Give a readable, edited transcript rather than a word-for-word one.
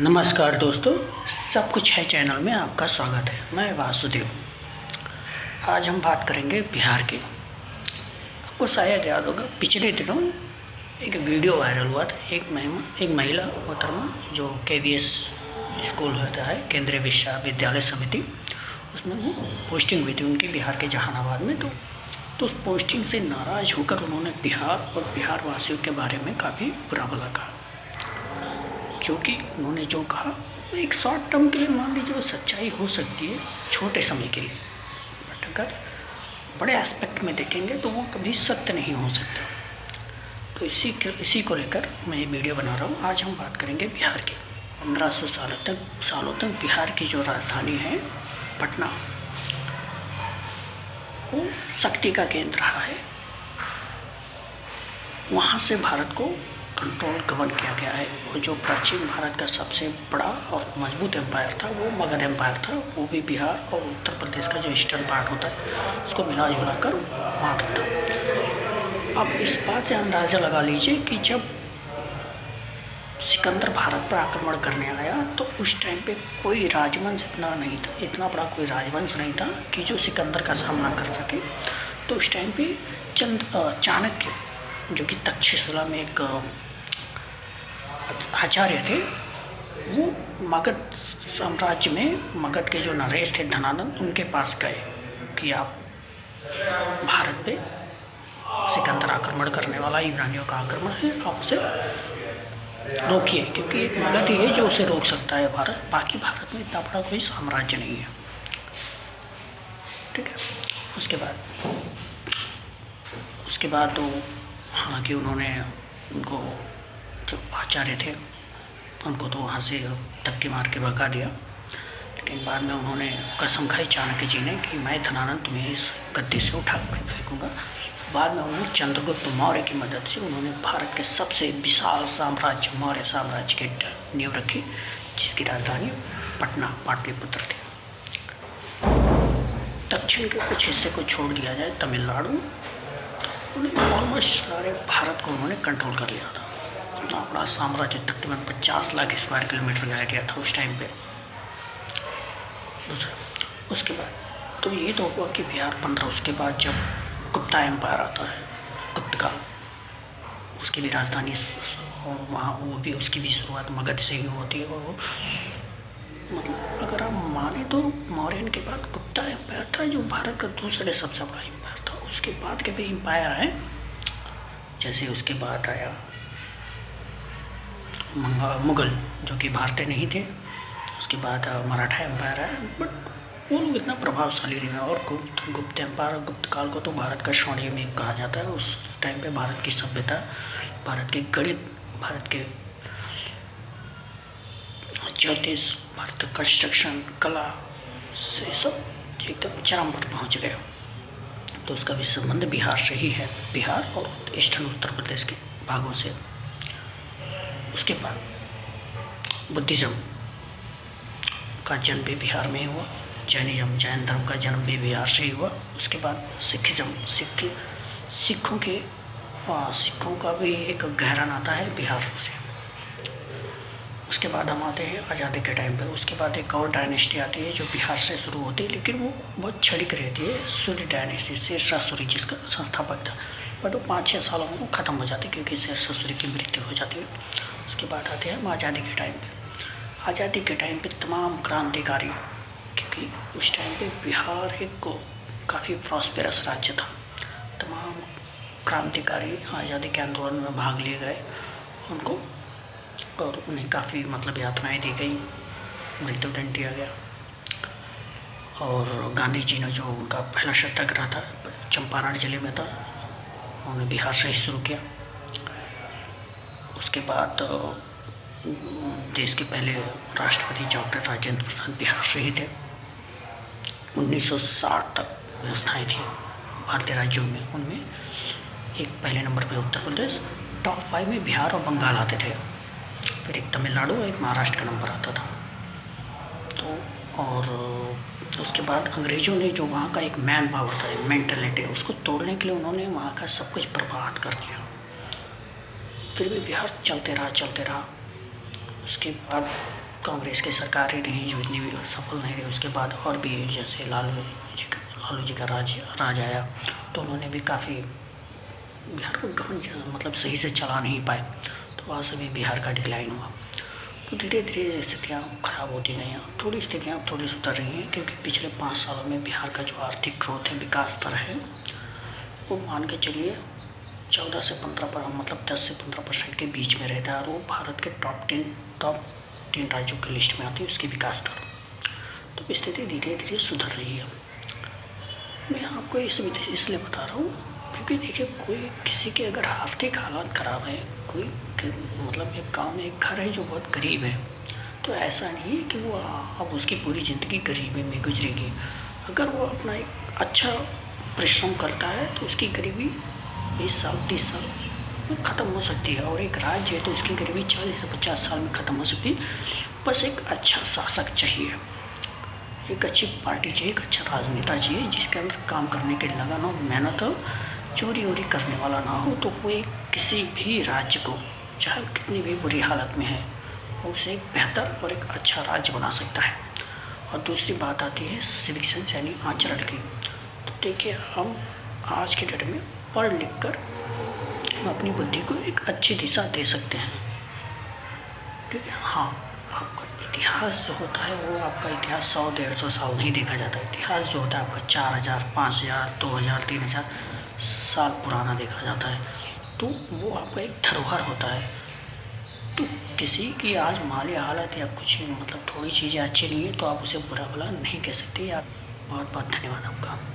नमस्कार दोस्तों, सब कुछ है चैनल में आपका स्वागत है। मैं वासुदेव। आज हम बात करेंगे बिहार की। आपको शायद याद होगा, पिछले दिनों एक वीडियो वायरल हुआ था। एक महिला मोहतरमा जो KVS स्कूल होता है, केंद्रीय विश्वविद्यालय समिति, उसमें वो पोस्टिंग हुई थी उनकी बिहार के जहानाबाद में। तो उस पोस्टिंग से नाराज़ होकर उन्होंने बिहार और बिहार वासियों के बारे में काफ़ी बुरा भला कहा। क्योंकि उन्होंने जो कहा एक शॉर्ट टर्म के लिए मान लीजिए वो सच्चाई हो सकती है, छोटे समय के लिए, बट अगर बड़े एस्पेक्ट में देखेंगे तो वो कभी सत्य नहीं हो सकता। तो इसी को लेकर मैं ये वीडियो बना रहा हूँ। आज हम बात करेंगे बिहार की। 1500 सालों तक बिहार की जो राजधानी है पटना, वो शक्ति का केंद्र रहा है। वहाँ से भारत को कंट्रोल गवर्न किया गया है। और जो प्राचीन भारत का सबसे बड़ा और मजबूत एम्पायर था वो मगध एम्पायर था। वो भी बिहार और उत्तर प्रदेश का जो ईस्टर्न पार्ट होता है उसको मिला जुला कर वहाँ तक था। अब इस बात से अंदाज़ा लगा लीजिए कि जब सिकंदर भारत पर आक्रमण करने आया तो उस टाइम पे कोई राजवंश इतना बड़ा कोई राजवंश नहीं था कि जो सिकंदर का सामना कर सके। तो उस टाइम पे चाणक्य, जो कि तक्षशिला में एक आचार्य थे, वो मगध साम्राज्य में मगध के जो नरेश थे धनानंद, उनके पास गए कि आप भारत पे सिकंदर आक्रमण करने वाला, यूनानियों का आक्रमण है, आप उसे रोकिए, क्योंकि एक मगध ही है जो उसे रोक सकता है। बाकी भारत में इतना बड़ा कोई साम्राज्य नहीं है। ठीक है। उसके बाद तो हालांकि उन्होंने उनको जो आचार्य थे उनको तो वहाँ से धक्के मार के भगा दिया, लेकिन बाद में उन्होंने कसम खाई चाणक्य जी ने कि मैं धनानंद तुम्हें इस गद्दी से उठा कर फेंकूंगा। बाद में उन्होंने चंद्रगुप्त मौर्य की मदद से उन्होंने भारत के सबसे विशाल साम्राज्य मौर्य साम्राज्य की नींव रखी, जिसकी राजधानी पटना पाटलिपुत्र थी। दक्षिण के कुछ हिस्से को छोड़ दिया जाए, तमिलनाडु, उन्होंने ऑलमोस्ट सारे भारत को उन्होंने कंट्रोल कर लिया था। इतना बड़ा साम्राज्य, तकरीबन 50 लाख स्क्वायर किलोमीटर गाया गया था उस टाइम पे। उसके बाद तो ये तो हुआ कि बिहार 15। उसके बाद जब गुप्ता एम्पायर आता है, गुप्त काल, उसकी भी राजधानी वहाँ, वो भी उसकी भी शुरुआत मगध से ही होती है। और मतलब अगर आप माने तो मौर्यन के बाद गुप्ता एम्पायर था जो भारत का दूसरे सबसे बड़ा एम्पायर था। उसके बाद के भी एम्पायर हैं, जैसे उसके बाद आया मुगल, जो कि भारतीय नहीं थे। उसके बाद मराठा एम्पायर है, बट वो लोग इतना प्रभावशाली नहीं है। और गुप्त एम्पायर, गुप्त काल को तो भारत का स्वर्णिम युग कहा जाता है। उस टाइम पे भारत की सभ्यता, भारत के गणित, भारत के ज्योतिष, भारत का कंस्ट्रक्शन, कला से सब एकदम चरम पर पहुँच गया। तो उसका भी संबंध बिहार से ही है, बिहार और ईस्टर्न उत्तर प्रदेश के भागों से। उसके बाद बुद्धिज़्म का जन्म भी बिहार में ही हुआ, जैन धर्म का जन्म भी बिहार से ही हुआ। उसके बाद सिखों का भी एक गहरा नाता है बिहार से। उसके बाद हम आते हैं आज़ादी के टाइम पर। उसके बाद एक और डायनेस्टी आती है जो बिहार से शुरू होती है, लेकिन वो बहुत क्षणिक रहती है, सूर्य डायनेस्टी, शेरशाह सूरी जिसका संस्थापक था। बट वो 5-6 सालों में वो ख़त्म हो जाती है क्योंकि शेरशाह सूरी की मृत्यु हो जाती है। उसके बाद आते हैं हम आज़ादी के टाइम पे। आज़ादी के टाइम पे तमाम क्रांतिकारी, क्योंकि उस टाइम पे बिहार एक काफ़ी प्रॉस्पेरस राज्य था, तमाम क्रांतिकारी आज़ादी के आंदोलन में भाग लिए गए उनको, और उन्हें काफ़ी यातनाएं दी गई, मृत्युदंड दिया गया। और गांधी जी ने जो उनका पहला सत्याग्रह था चंपारण जिले में था, उन्होंने बिहार से ही शुरू किया। उसके बाद देश के पहले राष्ट्रपति डॉक्टर राजेंद्र प्रसाद बिहार से ही थे। 1960 तक व्यवस्थाएं थी भारतीय राज्यों में, उनमें एक पहले नंबर पे उत्तर प्रदेश, टॉप 5 में बिहार और बंगाल आते थे, फिर एक तमिलनाडु और एक महाराष्ट्र का नंबर आता था। तो और उसके बाद अंग्रेज़ों ने जो वहाँ का एक मैन पावर था, मेंटलिटी, उसको तोड़ने के लिए उन्होंने वहाँ का सब कुछ बर्बाद कर दिया। फिर भी बिहार चलते रहा। उसके बाद कांग्रेस की सरकार ही रही जो इतनी भी सफल नहीं रही। उसके बाद और भी जैसे लालू जी का राज आया तो उन्होंने भी काफ़ी बिहार को मतलब सही से चला नहीं पाए, तो वहाँ से भी बिहार का डिक्लाइन हुआ। तो धीरे धीरे स्थितियाँ खराब होती गई हैं। थोड़ी स्थितियाँ अब थोड़ी सुधर रही हैं, क्योंकि पिछले 5 सालों में बिहार का जो आर्थिक ग्रोथ है, विकास दर है, वो मान के चलिए 14 से 15 मतलब 10 से 15% के बीच में रहता है, और वो भारत के टॉप 10 राज्यों की लिस्ट में आती है उसकी विकास दर। तो स्थिति धीरे धीरे सुधर रही है। मैं आपको इसलिए बता रहा हूँ क्योंकि देखिए, कोई किसी के अगर आर्थिक हालात ख़राब है, कोई मतलब एक गाँव में एक घर है जो बहुत गरीब है, तो ऐसा नहीं है कि वो अब उसकी पूरी ज़िंदगी गरीबी में गुजरेगी। अगर वो अपना एक अच्छा परिश्रम करता है तो उसकी गरीबी 20 साल 30 साल में ख़त्म हो सकती है, और एक राज्य है तो उसकी गरीबी 40 से 50 साल में ख़त्म हो सकती है। बस एक अच्छा शासक चाहिए, एक अच्छी पार्टी चाहिए, एक अच्छा राजनेता चाहिए जिसके अंदर काम करने की लगन हो, मेहनत हो, चोरी वोरी करने वाला ना हो, तो वो एक किसी भी राज्य को, चाहे कितनी भी बुरी हालत में है, वो उसे एक बेहतर और एक अच्छा राज्य बना सकता है। और दूसरी बात आती है सिविक सेंस यानी आचरण की। तो देखिए, हम आज के डेट में पढ़ लिख कर हम अपनी बुद्धि को एक अच्छी दिशा दे सकते हैं। ठीक है, हाँ, आपका इतिहास जो होता है वो आपका इतिहास 100-150 साल नहीं देखा जाता। इतिहास जो होता है आपका 4000, 5000, 2000, 3000 साल पुराना देखा जाता है, तो वो आपका एक धरोहर होता है। तो किसी की आज माली हालत या कुछ मतलब थोड़ी चीज़ें अच्छी नहीं है तो आप उसे बुरा भला नहीं कह सकते। आप बहुत बहुत धन्यवाद आपका।